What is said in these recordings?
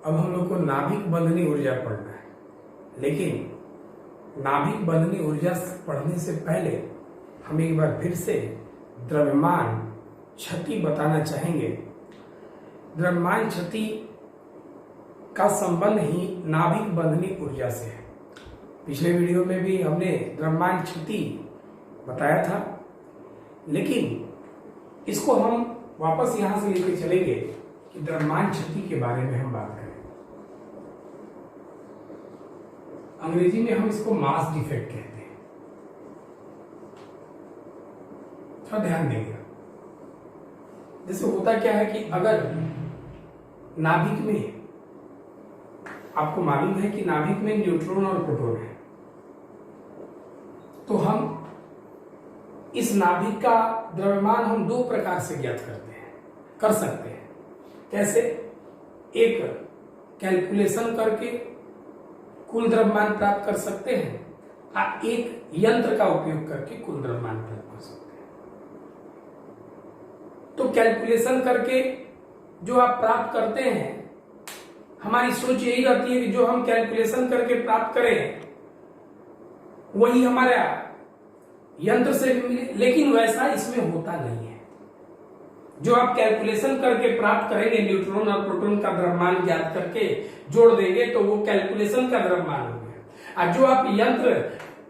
अब हम लोग को नाभिक बंधनी ऊर्जा पढ़ना है, लेकिन नाभिक बंधनी ऊर्जा पढ़ने से पहले हम एक बार फिर से द्रव्यमान क्षति बताना चाहेंगे। द्रव्यमान क्षति का संबंध ही नाभिक बंधनी ऊर्जा से है। पिछले वीडियो में भी हमने द्रव्यमान क्षति बताया था, लेकिन इसको हम वापस यहां से लेकर चलेंगे कि द्रव्यमान क्षति के बारे में हम बात करें। अंग्रेजी में हम इसको मास डिफेक्ट कहते हैं। थोड़ा ध्यान देंगे। जैसे होता क्या है कि अगर नाभिक में, आपको मालूम है कि नाभिक में न्यूट्रॉन और प्रोटॉन है, तो हम इस नाभिक का द्रव्यमान हम दो प्रकार से ज्ञात कर सकते हैं। कैसे? एक, कैलकुलेशन करके कुल द्रव्यमान प्राप्त कर सकते हैं, और एक यंत्र का उपयोग करके कुल द्रव्यमान प्राप्त कर सकते हैं। तो कैलकुलेशन करके जो आप प्राप्त करते हैं, हमारी सोच यही रहती है कि जो हम कैलकुलेशन करके प्राप्त करें वही हमारा यंत्र से भी मिले, लेकिन वैसा इसमें होता नहीं है। जो आप कैलकुलेशन करके प्राप्त करेंगे, न्यूट्रॉन और प्रोटॉन का द्रव्यमान ज्ञात करके जोड़ देंगे तो वो कैलकुलेशन का द्रव्यमान हो गया। और जो आप यंत्र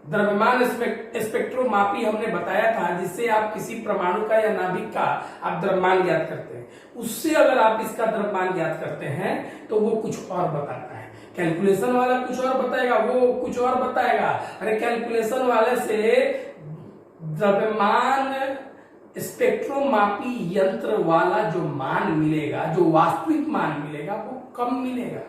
द्रव्यमान स्पेक्ट्रोमापी हमने बताया था, जिससे आप किसी परमाणु का या नाभिक का आप द्रव्यमान ज्ञात करते हैं, उससे अगर आप इसका द्रव्यमान ज्ञात करते हैं तो वो कुछ और बताता है। कैलकुलेशन वाला कुछ और बताएगा, वो कुछ और बताएगा। अरे कैलकुलेशन वाले से द्रव्यमान स्पेक्ट्रोमापी यंत्र वाला जो मान मिलेगा, जो वास्तविक मान मिलेगा, वो कम मिलेगा।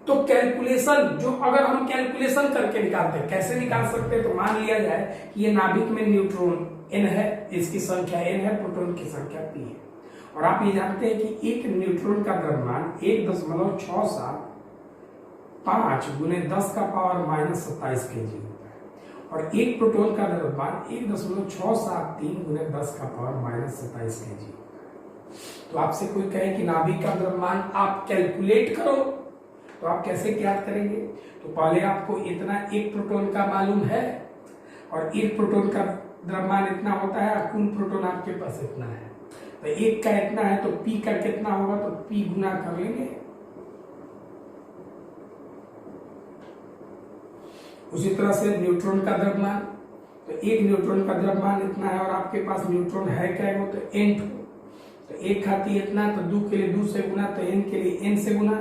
तो कैलकुलेशन, जो अगर हम कैलकुलेशन करके निकालते हैं, कैसे निकाल सकते हैं? तो मान लिया जाए कि ये नाभिक में न्यूट्रॉन n है, इसकी संख्या n है, प्रोटॉन की संख्या p है, और आप ये जानते हैं कि एक न्यूट्रॉन का द्रव्यमान 1.675 गुने 10 का पावर -27 kg होता है, और एक प्रोटॉन का द्रव्यमान 1.673 गुने 10 का पावर -27 kg होता है। तो आपसे कोई कहे कि नाभिक का द्रव्यमान आप कैलकुलेट करो, तो आप कैसे ज्ञात करेंगे? तो पहले आपको इतना एक प्रोटॉन का मालूम है, और एक प्रोटॉन का द्रव्यमान इतना होता है, कुल प्रोटॉन आपके पास इतना है, तो एक का इतना है, तो पी का कितना होगा? तो पी गुना कर लेंगे। उसी तरह से न्यूट्रॉन का द्रव्यमान, तो एक न्यूट्रॉन का द्रव्यमान इतना है, और आपके पास न्यूट्रॉन है क्या? वो तो n, तो एक खाती इतना, तो 2 के लिए 2 से गुना, तो n के लिए n से गुना।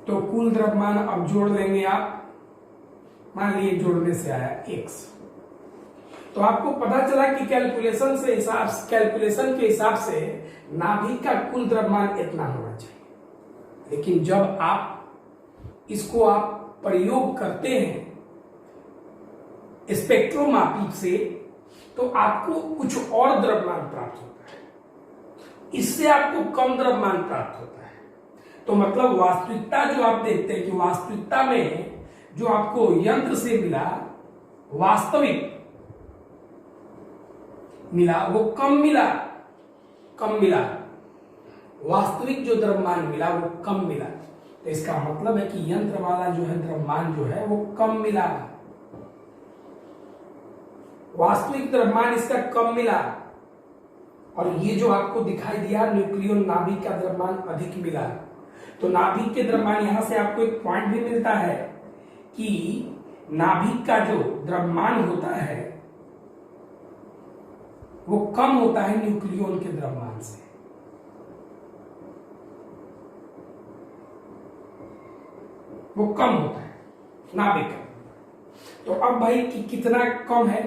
तो कुल द्रव्यमान अब जोड़ लेंगे आप, मान लीजिए जोड़ने से आया x, तो आपको पता चला कि कैलकुलेशन के हिसाब से नाभिक का कुल द्रव्यमान इतना होना चाहिए। लेकिन जब आप इसको आप प्रयोग करते हैं स्पेक्ट्रोमापी से, तो आपको कुछ और द्रव्यमान प्राप्त होता है, इससे आपको कम द्रव्यमान प्राप्त होता है। तो मतलब वास्तविकता जो आप देखते हैं कि वास्तविकता में जो आपको यंत्र से मिला, वास्तविक मिला, वो कम मिला। वास्तविक जो द्रव्यमान मिला वो कम मिला। तो इसका मतलब है कि यंत्र वाला जो है द्रव्यमान जो है वो कम मिला, वास्तविक द्रव्यमान इसका कम मिला। और ये जो आपको दिखाई दिया न्यूक्लियन नाभिक का द्रव्यमान अधिक मिला। तो नाभिक के द्रव्यमान, यहां से आपको एक पॉइंट भी मिलता है कि नाभिक का जो द्रव्यमान होता है वो कम होता है न्यूक्लियन के द्रव्यमान से। वो कम होता है नाभिक का। तो अब भाई कि कितना कम है,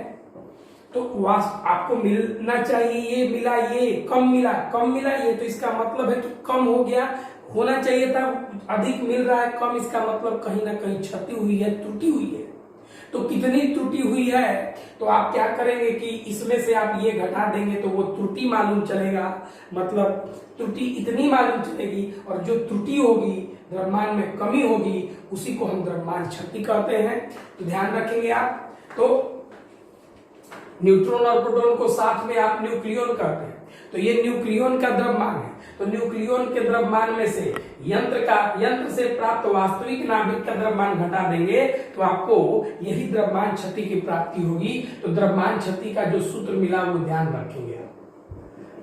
तो आपको मिलना चाहिए, ये मिला, ये कम मिला ये, तो इसका मतलब है कि कम हो गया। होना चाहिए था अधिक, मिल रहा है कम, इसका मतलब कहीं ना कहीं क्षति हुई है, त्रुटि हुई है। तो कितनी त्रुटि हुई है, तो आप क्या करेंगे कि इसमें से आप ये घटा देंगे तो वो त्रुटि मालूम चलेगा, मतलब त्रुटि इतनी मालूम चलेगी। और जो त्रुटि होगी, द्रव्यमान में कमी होगी, उसी को हम द्रव्यमान क्षति कहते हैं। तो ध्यान रखेंगे आप। तो न्यूट्रॉन और प्रोटॉन को साथ में आप न्यूक्लियन कहते हैं। तो ये न्यूक्लियन का द्रव्यमान है। तो न्यूक्लियन के द्रव्यमान में से यंत्र से प्राप्त वास्तविक नाभिक का द्रव्यमान घटा देंगे तो आपको यही द्रव्यमान क्षति की प्राप्ति होगी। तो द्रव्यमान क्षति का जो सूत्र मिला वो ध्यान रखेंगे।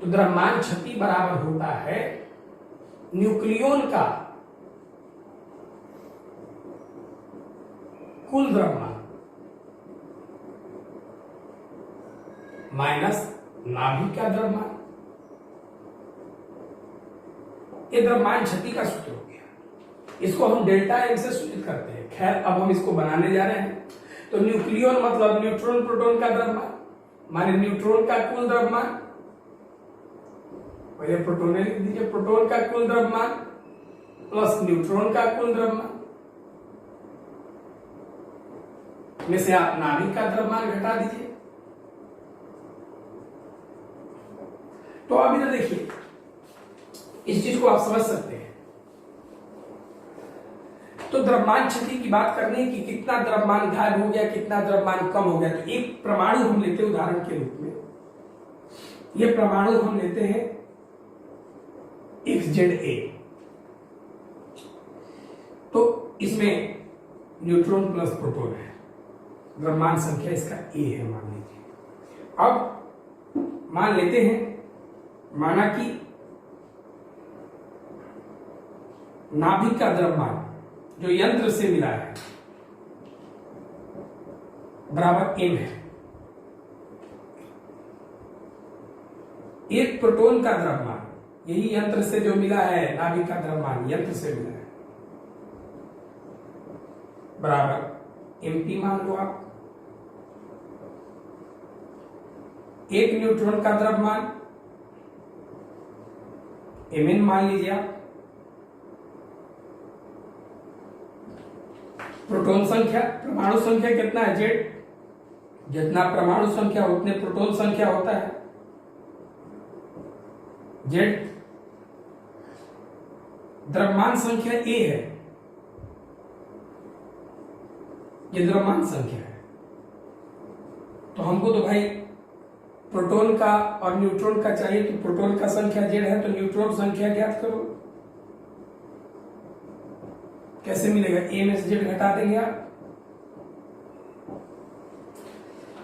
तो द्रव्यमान क्षति बराबर होता है न्यूक्लियन का कुल द्रव्यमान माइनस नाभिक का द्रव्यमान। ये द्रव्यमान क्षति का सूत्र हो गया। इसको हम डेल्टा एम से सूचित करते हैं। खैर अब हम इसको बनाने जा रहे हैं। तो न्यूक्लियन मतलब न्यूट्रॉन प्रोटॉन का द्रव्यमान माने न्यूट्रॉन का कुल द्रव्यमान, पहले प्रोटॉन लिख दीजिए, प्रोटॉन का कुल द्रव्यमान प्लस न्यूट्रॉन का कुल द्रव्यमान में से आप नाभिक का द्रव्यमान घटा दीजिए। तो अब इधर देखिए, इस चीज को आप समझ सकते हैं। तो द्रव्यमान क्षति की बात करनी है कि कितना द्रव्यमान गायब हो गया, कितना द्रव्यमान कम हो गया। तो एक परमाणु हम लेते हैं उदाहरण के रूप में। ये परमाणु हम लेते हैं XZA। तो इसमें न्यूट्रॉन प्लस प्रोटॉन है, द्रव्यमान संख्या इसका A है मान लीजिए। अब मान लेते हैं, माना कि नाभिक का द्रव्यमान जो यंत्र से मिला है बराबर M है। एक प्रोटॉन का द्रव्यमान यही यंत्र से जो मिला है, नाभिक का द्रव्यमान यंत्र से मिला है बराबर MP मान लो आप। एक न्यूट्रॉन का द्रव्यमान Mn मान लीजिए आप। प्रोटॉन संख्या, परमाणु संख्या कितना है Z, जितना परमाणु संख्या उतने प्रोटॉन संख्या होता है Z। द्रव्यमान संख्या A है, ये द्रव्यमान संख्या है। तो हमको तो भाई प्रोटॉन का और न्यूट्रॉन का चाहिए। तो प्रोटॉन का संख्या Z है तो न्यूट्रॉन संख्या ज्ञात करो। कैसे मिलेगा? A में से Z घटा देंगे आप।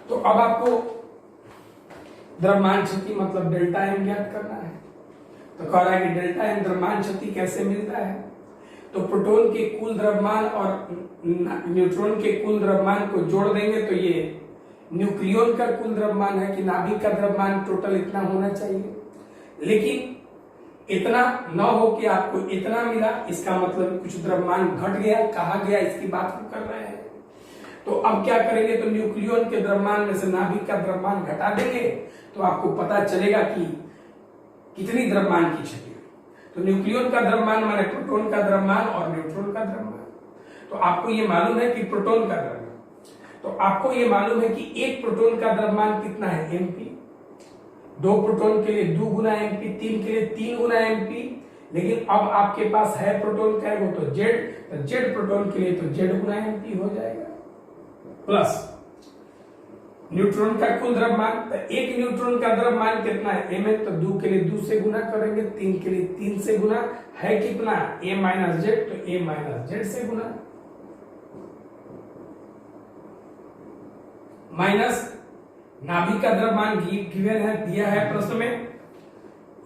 तो अब आपको द्रव्यमान क्षति मतलब डेल्टा एम ज्ञात करना है। तो कह रहा है कि डेल्टा एम द्रव्यमान क्षति कैसे मिलता है। तो प्रोटॉन के कुल द्रव्यमान और न्यूट्रॉन के कुल द्रव्यमान को जोड़ देंगे तो ये न्यूक्लियन का कुल द्रव्यमान है कि नाभिक का द्रव्यमान टोटल इतना होना चाहिए। लेकिन इतना न हो कि आपको इतना मिला, इसका मतलब कुछ द्रव्यमान घट गया, कहा गया, इसकी बात को कर रहे हैं। तो अब क्या करेंगे? तो न्यूक्लियन के द्रव्यमान में से नाभिक का द्रव्यमान घटा देंगे तो आपको पता चलेगा कि कितनी द्रव्यमान की क्षति। तो न्यूक्लियन का द्रव्यमान माने प्रोटॉन का द्रव्यमान और न्यूट्रॉन का द्रव्यमान। तो आपको ये मालूम है कि प्रोटॉन का द्रव्यमान, तो आपको ये मालूम है कि एक प्रोटॉन का द्रव्यमान कितना है? MP। दो प्रोटॉन के लिए 2 गुना MP, 3 के लिए 3 गुना MP। लेकिन अब आपके पास है प्रोटॉन का वो तो Z, तो Z प्रोटॉन के लिए तो Z गुना MP हो जाएगा प्लस न्यूट्रॉन का कुल द्रव्यमान। तो एक न्यूट्रॉन का द्रव्यमान कितना है? M है तो 2 के लिए 2 से गुना करेंगे, 3 के लिए 3 से गुना है कितना? A माइनस Z, तो A माइनस Z से गुना माइनस नाभिक का द्रव्यमान गिवन है, दिया है प्रश्न में।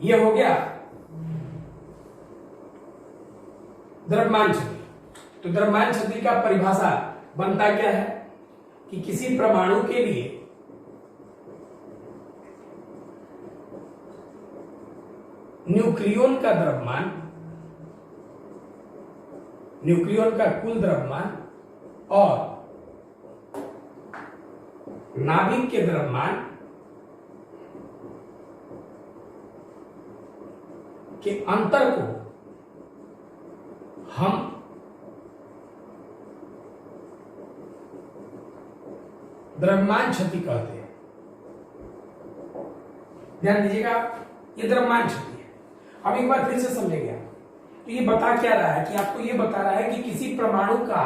यह हो गया द्रव्यमान क्षति। तो द्रव्यमान क्षति का परिभाषा बनता क्या है कि किसी परमाणु के लिए न्यूक्लियन का द्रव्यमान, न्यूक्लियन का कुल द्रव्यमान और नाभिक के द्रव्यमान के अंतर को हम द्रव्यमान क्षति कहते हैं। ध्यान दीजिएगा, ये द्रव्यमान क्षति है। अब एक बार फिर से समझेंगे आप तो ये बता क्या रहा है कि आपको ये बता रहा है कि किसी परमाणु का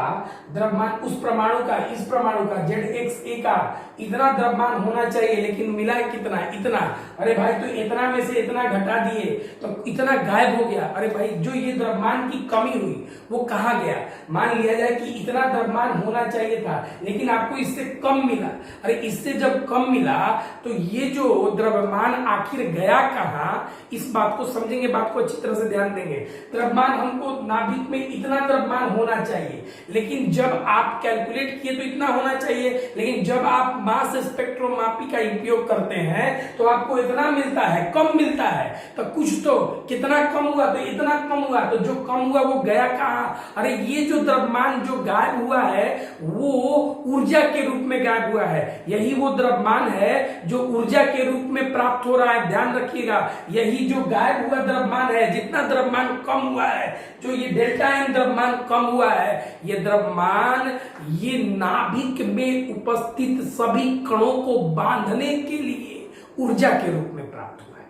द्रव्यमान उस परमाणु का इस परमाणु का ZXA का इतना द्रव्यमान होना चाहिए, लेकिन मिला कितना, इतना। अरे भाई तो इतना में से इतना घटा दिए तो इतना गायब हो गया। अरे भाई जो ये द्रव्यमान की कमी हुई वो कहाँ गया? मान लिया जाए कि इतना द्रव्यमान होना चाहिए था लेकिन आपको इससे कम मिला। अरे इससे जब कम मिला तो ये जो द्रव्यमान आखिर गया कहाँ, इस बात को समझेंगे, बात को अच्छी तरह से ध्यान देंगे। द्रव्यमान हमको नाभिक में इतना द्रव्यमान होना चाहिए, लेकिन जब आप कैलकुलेट किए तो इतना होना चाहिए, लेकिन जब आप मास स्पेक्ट्रोमापी का उपयोग करते हैं तो आपको इतना मिलता है, कम मिलता है। तो कुछ तो कितना कम हुआ, तो इतना कम हुआ, तो जो कम हुआ वो गया कहाँ? अरे ये जो द्रव्यमान जो गायब हुआ है वो ऊर्जा के रूप में गायब हुआ है। यही वो द्रव्यमान है जो ऊर्जा के रूप में प्राप्त हो रहा है, ध्यान रखिएगा। यही जो गायब हुआ द्रव्यमान है, जितना द्रव्यमान कम हुआ है, जो ये डेल्टा एन द्रव्यमान कम हुआ है, ये द्रव्यमान ये नाभिक में उपस्थित सभी कणों को बांधने के लिए ऊर्जा के रूप में प्राप्त हुआ है।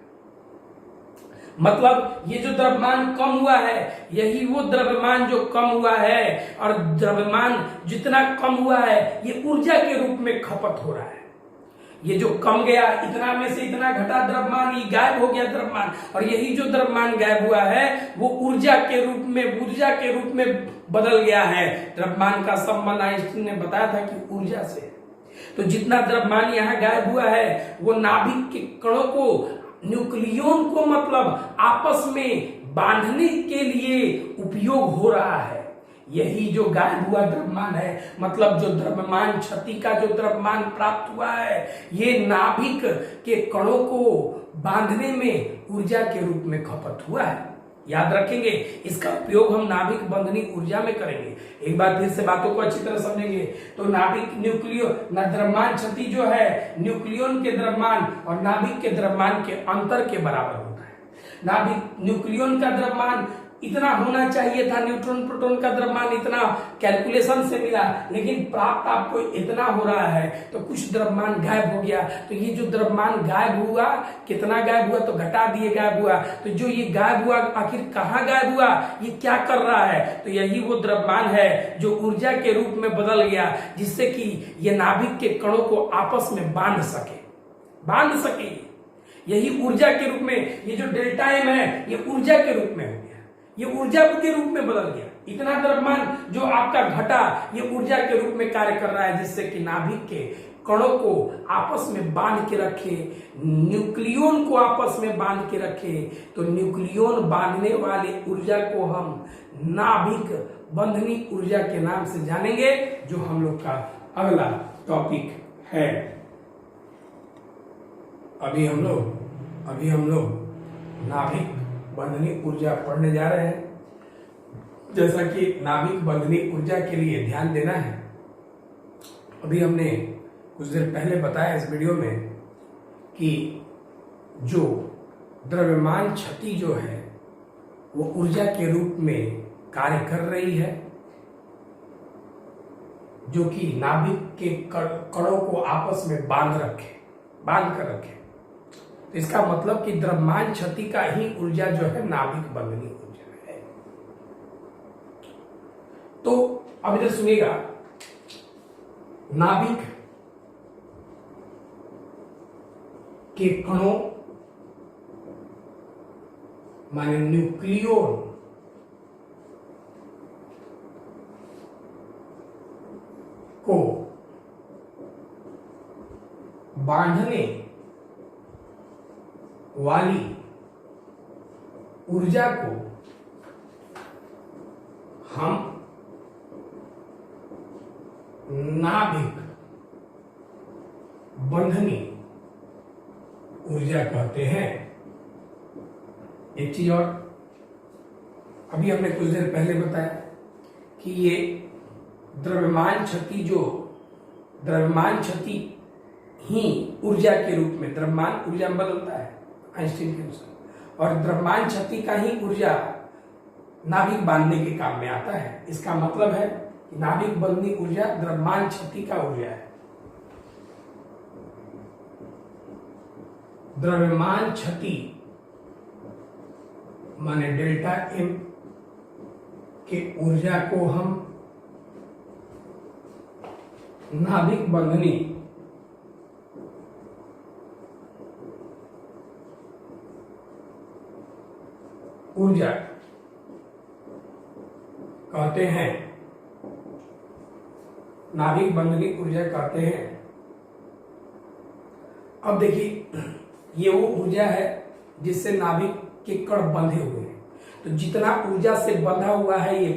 मतलब ये जो द्रव्यमान कम हुआ है यही वो द्रव्यमान जो कम हुआ है, और द्रव्यमान जितना कम हुआ है ये ऊर्जा के रूप में खपत हो रहा है। ये जो कम गया, इतना में से इतना घटा द्रव्यमान, ये गायब हो गया द्रव्यमान, और यही जो द्रव्यमान गायब हुआ है वो ऊर्जा के रूप में बदल गया है। द्रव्यमान का संबंध आइंस्टीन ने बताया था कि ऊर्जा से। तो जितना द्रव्यमान यहाँ गायब हुआ है वो नाभिक के कणों को, न्यूक्लियन को मतलब आपस में बांधने के लिए उपयोग हो रहा है। यही जो गायब हुआ द्रव्यमान है, मतलब जो द्रव्यमान क्षति का जो द्रव्यमान प्राप्त हुआ है, ये नाभिक के कणों को बांधने में ऊर्जा के रूप में खपत हुआ है। याद रखेंगे, इसका उपयोग हम नाभिक बंधनी ऊर्जा में करेंगे। एक बार फिर से बातों को अच्छी तरह समझेंगे तो नाभिक द्रव्यमान क्षति जो है न्यूक्लियन के द्रव्यमान और नाभिक के द्रव्यमान के अंतर के बराबर होता है। नाभिक न्यूक्लियन का द्रव्यमान इतना होना चाहिए था, न्यूट्रॉन प्रोटॉन का द्रव्यमान इतना कैलकुलेशन से मिला, लेकिन प्राप्त आपको इतना हो रहा है, तो कुछ द्रव्यमान गायब हो गया। तो ये जो द्रव्यमान गायब हुआ, कितना गायब हुआ, तो घटा दिए गायब हुआ। तो जो ये गायब हुआ आखिर कहाँ गायब हुआ, ये क्या कर रहा है? तो यही वो द्रव्यमान है जो ऊर्जा के रूप में बदल गया, जिससे कि ये नाभिक के कणों को आपस में बांध सके। यही ऊर्जा के रूप में, ये जो डेल्टा एम है ये ऊर्जा के रूप में हो गया, ये ऊर्जा के रूप में बदल गया। इतना द्रव्यमान जो आपका घटा ये ऊर्जा के रूप में कार्य कर रहा है, जिससे कि नाभिक के कणों को आपस में बांध के रखे, न्यूक्लियन को आपस में बांध के रखे। तो न्यूक्लियन बांधने वाली ऊर्जा को हम नाभिक बंधनी ऊर्जा के नाम से जानेंगे, जो हम लोग का अगला टॉपिक है। अभी हम लोग नाभिक बंधनी ऊर्जा पढ़ने जा रहे हैं। जैसा कि नाभिक बंधनी ऊर्जा के लिए ध्यान देना है, अभी हमने कुछ देर पहले बताया इस वीडियो में कि जो द्रव्यमान क्षति जो है वो ऊर्जा के रूप में कार्य कर रही है, जो कि नाभिक के कणों को आपस में बांध कर रखे। तो इसका मतलब कि द्रव्यमान क्षति का ही ऊर्जा जो है नाभिक बंधनी ऊर्जा है। तो अब इधर सुनिएगा, नाभिक के कणों माने न्यूक्लियन को बांधने वाली ऊर्जा को हम नाभिक बंधनी ऊर्जा कहते हैं। एक चीज और, अभी हमने कुछ देर पहले बताया कि ये द्रव्यमान क्षति ही ऊर्जा के रूप में, द्रव्यमान ऊर्जा में बदलता है आइंस्टीन के अनुसार, और द्रव्यमान क्षति का ही ऊर्जा नाभिक बांधने के काम में आता है। इसका मतलब है कि नाभिक बंधनी ऊर्जा द्रव्यमान क्षति का ऊर्जा है। द्रव्यमान क्षति माने डेल्टा एम कि ऊर्जा को हम नाभिक बंधनी ऊर्जा कहते हैं, नाभिक बंधनी ऊर्जा कहते हैं। अब देखिए, ये वो ऊर्जा है जिससे नाभिक के कण बंधे हुए हैं। तो जितना ऊर्जा से बंधा हुआ है ये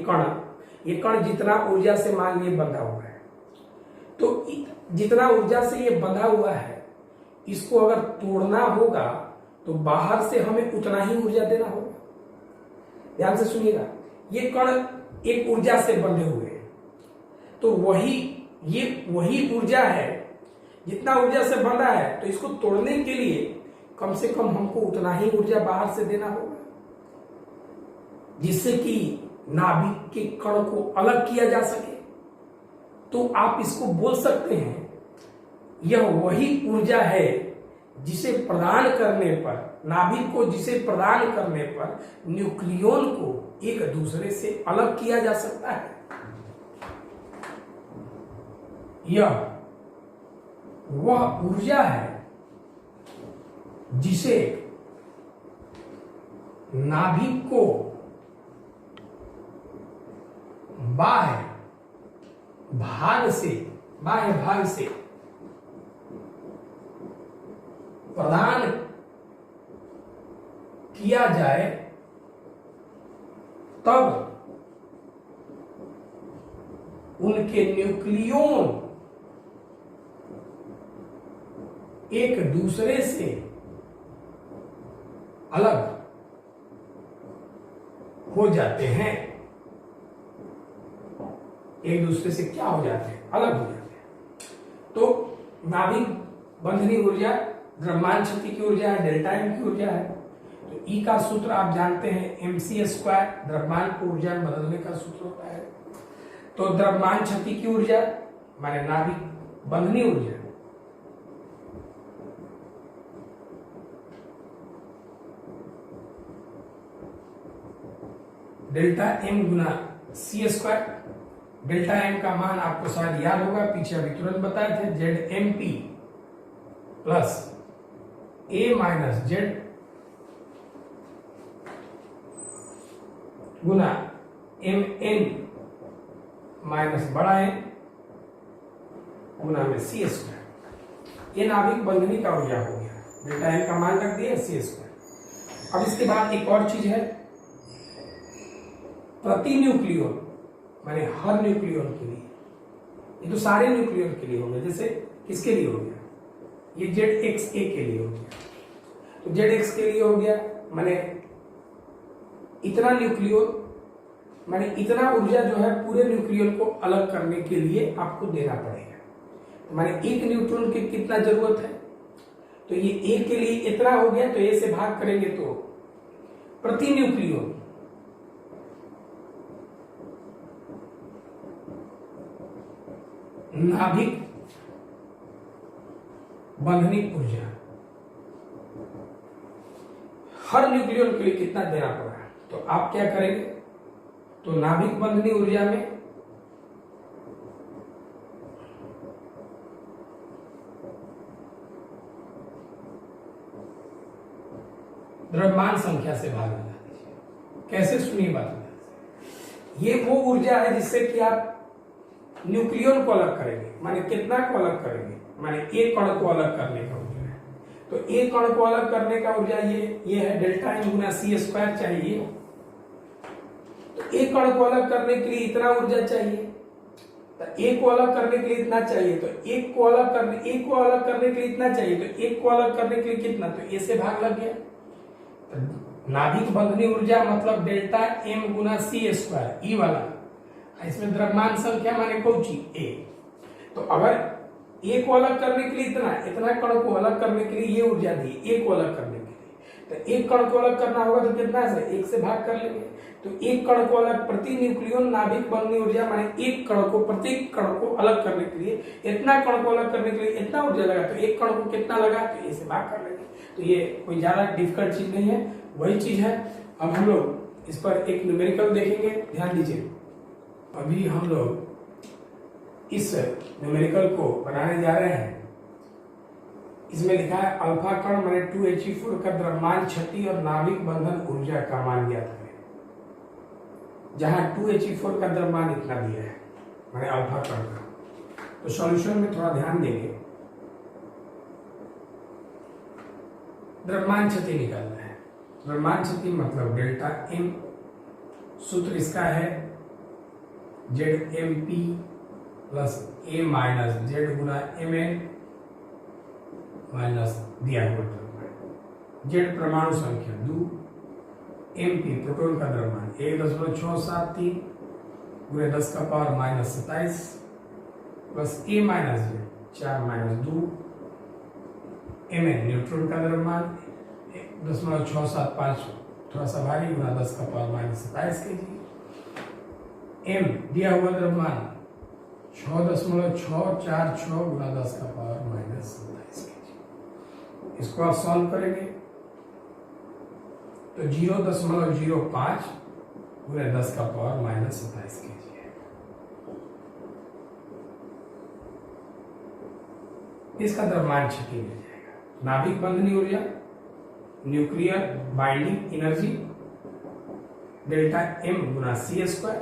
कण जितना ऊर्जा से मान लिए बंधा हुआ है, तो जितना ऊर्जा से ये बंधा हुआ है, इसको अगर तोड़ना होगा तो बाहर से हमें उतना ही ऊर्जा देना होगा। ध्यान से सुनिएगा, ये कण एक ऊर्जा से बंधे हुए हैं, तो वही ऊर्जा है, जितना ऊर्जा से बंधा है, तो इसको तोड़ने के लिए कम से कम हमको उतना ही ऊर्जा बाहर से देना होगा, जिससे कि नाभिक के कण को अलग किया जा सके। तो आप इसको बोल सकते हैं, यह वही ऊर्जा है जिसे प्रदान करने पर, नाभिक को जिसे प्रदान करने पर न्यूक्लियन को एक दूसरे से अलग किया जा सकता है। यह वह ऊर्जा है जिसे नाभिक को बाह्य भाग से प्रदान किया जाए, तब उनके न्यूक्लियन एक दूसरे से अलग हो जाते हैं। एक दूसरे से क्या हो जाते हैं? अलग हो जाते हैं। तो नाभिक बंधनी ऊर्जा द्रव्यमान शक्ति की ऊर्जा है, डेल्टा एम की ऊर्जा है। तो ई का सूत्र आप जानते हैं, mc² द्रव्यमान को ऊर्जा में बदलने का सूत्र होता है। तो द्रव्यमान शक्ति की ऊर्जा माने नाभिक बंधनी ऊर्जा, डेल्टा एम गुना c²। डेल्टा एम का मान आपको शायद याद होगा, पीछे अभी तुरंत बताए थे, ZMP plus A minus Z Guna MN minus बड़ा एन गुना में c²। ये नाभिक बंधनी का ऊर्जा हो गया, डेल्टा एम का मान रख दिया c²। अब इसके बाद एक और चीज है, प्रति न्यूक्लियन माने हर न्यूक्लियन के लिए, ये तो सारे न्यूक्लियन के लिए हो गया। जैसे किसके लिए हो गया? ये ZXA के लिए हो गया। तो ZX के लिए हो गया माने इतना न्यूक्लियन, माने इतना ऊर्जा जो है पूरे न्यूक्लियन को अलग करने के लिए आपको देना पड़ेगा। तो माने एक न्यूट्रॉन की कितना जरूरत है? तो ये A के लिए इतना हो गया, तो A से भाग करेंगे तो प्रति न्यूक्लियन नाभिक बंधनी ऊर्जा हर न्यूक्लियन के लिए कितना देना पड़ा है? तो आप क्या करेंगे? तो नाभिक बंधनी ऊर्जा में द्रव्यमान संख्या से भाग लगा दीजिए। कैसे? सुनिए बात। ये वो ऊर्जा है जिससे कि आप न्यूक्लियन को अलग करेंगे, माने कितना को अलग करेंगे? माने एक कण को अलग करने का ऊर्जा है। तो एक कण को अलग करने का ऊर्जा ये है डेल्टा एम गुना c² चाहिए। तो एक कण को अलग करने के लिए इतना ऊर्जा चाहिए, तो एक को अलग करने के लिए इतना चाहिए, तो एक को अलग करने के लिए इतना चाहिए, तो एक को अलग करने के लिए कितना? तो ए से भाग लग गया। तो नाभिक बंधनी ऊर्जा मतलब डेल्टा एम गुना c², ई वाला। इसमें द्रव्यमान संख्या माने कौची? A। तो अगर A को अलग करने के लिए इतना कण को अलग करने के लिए ये ऊर्जा दी, A को अलग करने के लिए, तो एक कण को अलग करना होगा तो कितना से? 1 से भाग कर लेंगे। तो एक कण को अलग, प्रति न्यूक्लियन नाभिक बंधनी ऊर्जा माने एक कण को, प्रत्येक कण को अलग करने के लिए, इतना कण को अलग करने के लिए इतना ऊर्जा लगा, तो एक कण को कितना लगा? तो A से भाग कर लेंगे। तो ये कोई ज्यादा डिफिकल्ट चीज नहीं है, वही चीज है। अब हम लोग इस पर एक न्यूमेरिकल देखेंगे, ध्यान दीजिए। अभी हम लोग इस न्यूमेरिकल को बनाने जा रहे हैं। इसमें लिखा है अल्फा कण माने 2He4 का द्रव्यमान, क्षति और नाभिक बंधन ऊर्जा का मान ज्ञात करें। जहां 2He4 का द्रव्यमान इतना दिया है माने अल्फा कण का, तो सॉल्यूशन में थोड़ा ध्यान देंगे। द्रव्यमान क्षति निकालना है। द्रव्यमान क्षति मतलब डेल्टा एम, सूत्र इसका है ZMP plus A minus Z Guna MN minus दिया हुआ द्रव्यमान। Z परमाणु संख्या 2, MP प्रोटॉन का द्रव्यमान 1.673 गुणे 10 का power minus 27 plus A minus Z 4 minus 2, Mn neutron का द्रव्यमान 1.675 थोड़ा सा भारी गुना 10 का पावर माइनस 27 kg। M दिया हुआ द्रव्यमान 6.646 गुना 10 का पावर माइनस 27 kg। इसको आप सॉल्व करेंगे तो 0.05 गुना 10 का पावर माइनस 27 kg है। इसका द्रव्यमान क्षति मिल जाएगा। नाभिक बंधनी ऊर्जा, nuclear binding energy delta M गुना C²।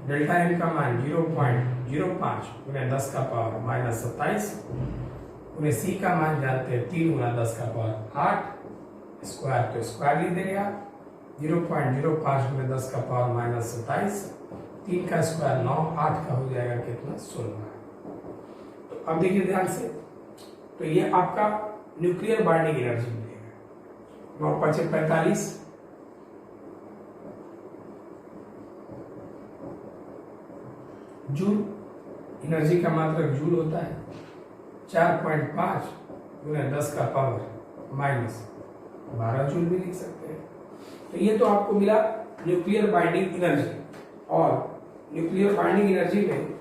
डेल्टा M का मान 0.05 गुना 10 का पावर माइनस 27 गुने C का मान जानते हैं 3 गुना 10 का पावर 8 स्क्वायर, तो स्क्वायर लिख देंगे आप। 0.05 गुना 10 का पावर माइनस 27, 3 का स्क्वायर 9, 8 का हो जाएगा कितना 16। तो अब देखिए ध्यान से, तो ये आपका न्यूक्लियर बाइंडिंग एनर्जी मिलेगा 9×5=45 जूल। एनर्जी का मात्रक जूल होता है। 4.5 गुना 10 का पावर माइनस 12 जूल भी लिख सकते हैं। तो ये तो आपको मिला न्यूक्लियर बाइंडिंग एनर्जी। और न्यूक्लियर बाइंडिंग एनर्जी में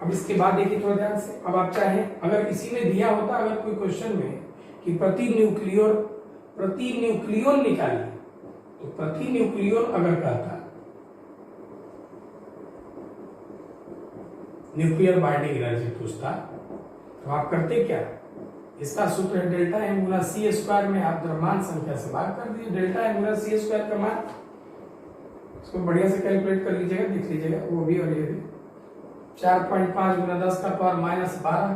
अब इसके बाद देखिए थोड़ा ध्यान से, अब आप चाहें अगर इसी में दिया होता अगर कोई क्वेश्चन में कि प्रति न्यूक्लियोन निकालिए, तो प्रति न्यूक्लियोन अगर कहता न्यूक्लियर बाइंडिंग एनर्जी पूछता, तो आप करते क्या? इसका सूत्र है डेल्टा M गुना C² में आप द्रव्यमान संख्या से भाग कर दिए। डेल्टा M गुना C² का मान इसको बढ़िया से कैलकुलेट कर लीजिएगा, देख लीजिएगा वो भी और ये भी। 4.5 गुना 10 का पावर माइनस 12,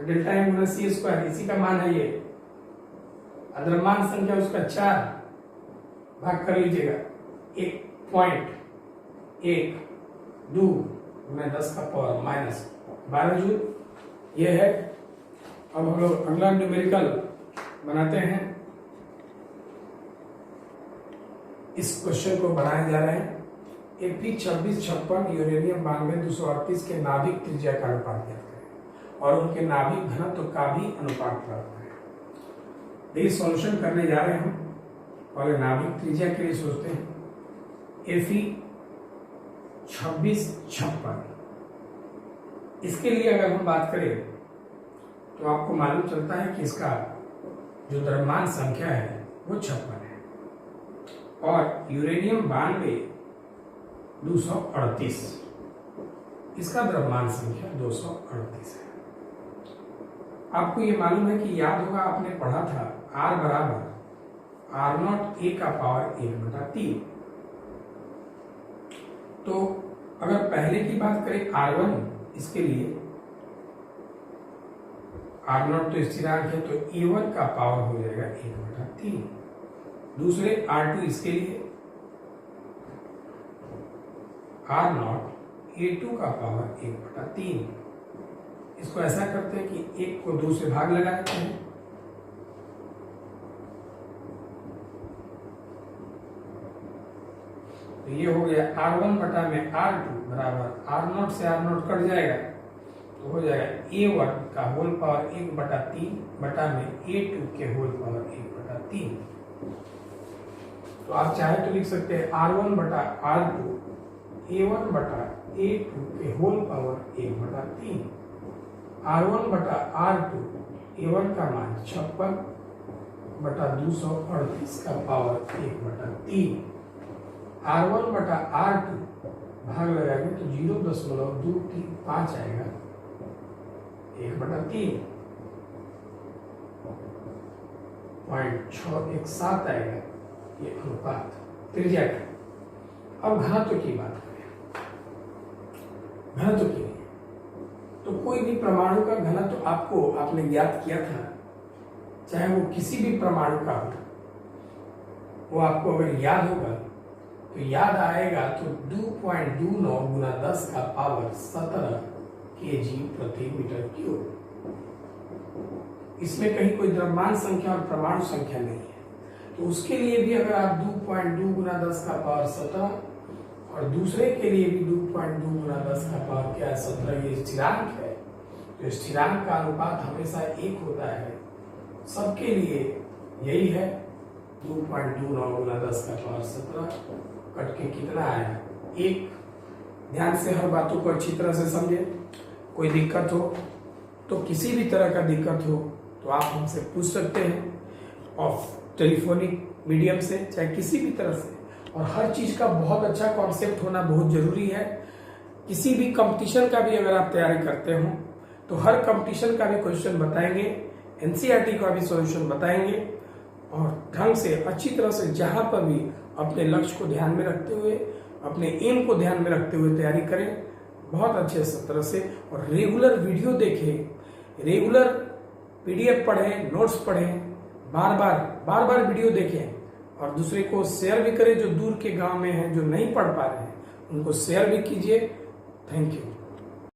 डेल्टा M गुना C² इसी का मान है ये। द्रव्यमान संख्या उसका 4 भाग कर लीजिएगा 1.112 गुना 10 का पावर माइनस 12 जूल। ये है। अब हम लोग अगला न्यूमेरिकल बनाते हैं। इस क्वेश्चन को बनाए जा रहे हैं। Fe2656 यूरेनियम 92 के नाभिक त्रिज्या का अनुपात ज्ञात करें और उनके नाभिक घनत्व का भी अनुपात प्राप्त करें। देखिए सॉल्यूशन करने जा रहे हैं हम। पहले नाभिक त्रिज्या के लिए सोचते हैं। Fe2656 इसके लिए अगर हम बात करें तो आपको मालूम चलता है कि इसका जो द्रव्यमान संख्या है वो 56 है और यूरेनियम 92 इसका द्रव्यमान संख्या 238 है। आपको ये मालूम है कि याद होगा आपने पढ़ा था R बराबर R0 A का पावर 1/3। तो अगर पहले की बात करें R1 इसके लिए R0 तो स्थिरांक है, तो A1 का पावर हो जाएगा 1/3। दूसरे R2 इसके लिए R0 A2 का पावर 1/3। इसको ऐसा करते हैं कि 1 को 2 से भाग लगा देते हैं, तो ये हो गया R1 बटा में R2 बराबर R0 से R0 कट जाएगा, तो हो जाएगा A1 का होल पावर 1/3 बटा में A2 के होल पावर 1/3। तो आप चाहे तो लिख सकते हैं R1 बटा R2 A1 बटा A2 के होल पावर 1/3। R1 बटा R2 A1 का मान 56 बटा 238 का पावर 1/3। R1 बटा R2 भाग लगाएंगे तो 0.235 आएगा, 1/3 0.617 आएगा ये अनुपात त्रिज्या का। अब घनत्व की बात करें, घनत्व की तो कोई भी परमाणु का घनत्व आपने ज्ञात किया था, चाहे वो किसी भी परमाणु का हो, वो आपको अगर याद होगा तो याद आएगा तो 2.29 गुना 10 का पावर 17 kg प्रति मीटर क्यूब। इसमें कहीं कोई द्रव्यमान संख्या और परमाणु संख्या नहीं है, तो उसके लिए भी अगर आप 2.2 गुना 10 का पावर 17 और दूसरे के लिए भी 2.2 गुना 10 का पावर क्या है 17, ये स्थिरांक है, तो स्थिरांक का अनुपात हमेशा 1 होता है, सबके लिए यही है। 2.29 गुना 10 का पावर 17 कट के कितना आया 1। ध्यान से हर बातों को अच्छी तरह से समझे। कोई दिक्कत हो तो किसी भी तरह का दिक्कत हो तो आप हमसे पूछ सकते हैं, और टेलीफोनिक मीडियम से चाहे किसी भी तरह से। और हर चीज का बहुत अच्छा कॉन्सेप्ट होना बहुत जरूरी है। किसी भी कंपटीशन का भी अगर आप तैयारी करते हो तो हर कंपटीशन का भी क्वेश्चन बताएंगे, एनसीईआरटी का भी सॉल्यूशन बताएंगे, और ढंग से अच्छी तरह से जहां पर भी अपने लक्ष्य को ध्यान में रखते हुए, अपने एम को ध्यान में रखते हुए तैयारी करें बहुत अच्छे तरह से। और रेगुलर वीडियो देखें, रेगुलर पीडीएफ पढ़ें, नोट्स पढ़ें, बार बार वीडियो देखें और दूसरे को शेयर भी करें। जो दूर के गांव में हैं, जो नहीं पढ़ पा रहे हैं, उनको शेयर भी कीजिए। Thank you.